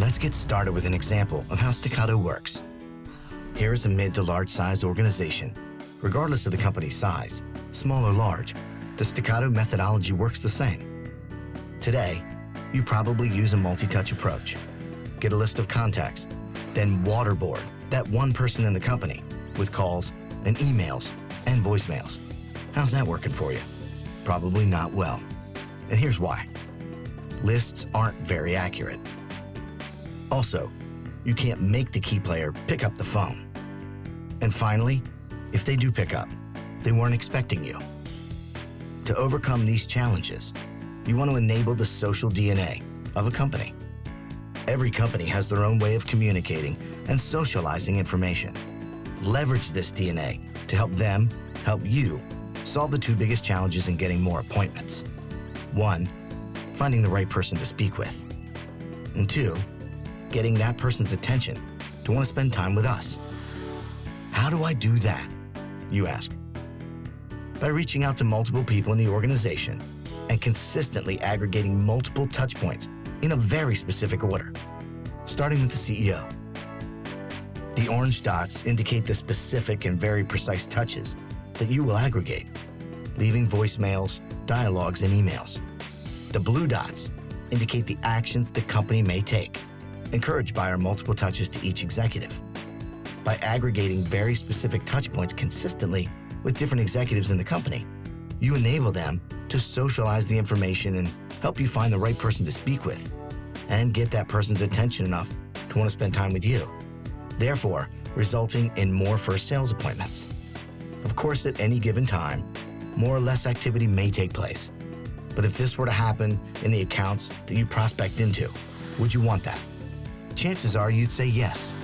Let's get started with an example of how Staccato works. Here is a mid to large size organization. Regardless of the company's size, small or large, the Staccato methodology works the same. Today, you probably use a multi-touch approach. Get a list of contacts, then waterboard that one person in the company with calls and emails and voicemails. How's that working for you? Probably not well. And here's why. Lists aren't very accurate. Also, you can't make the key player pick up the phone. And finally, if they do pick up, they weren't expecting you. To overcome these challenges, you want to enable the social DNA of a company. Every company has their own way of communicating and socializing information. Leverage this DNA to help them help you solve the two biggest challenges in getting more appointments. 1, finding the right person to speak with. And 2, getting that person's attention to want to spend time with us. How do I do that, you ask? By reaching out to multiple people in the organization and consistently aggregating multiple touch points in a very specific order, starting with the CEO. The orange dots indicate the specific and very precise touches that you will aggregate, leaving voicemails, dialogues, and emails. The blue dots indicate the actions the company may take, encouraged by our multiple touches to each executive. By aggregating very specific touch points consistently with different executives in the company, you enable them to socialize the information and help you find the right person to speak with and get that person's attention enough to want to spend time with you, therefore resulting in more first sales appointments. Of course, at any given time, more or less activity may take place. But if this were to happen in the accounts that you prospect into, would you want that? Chances are you'd say yes.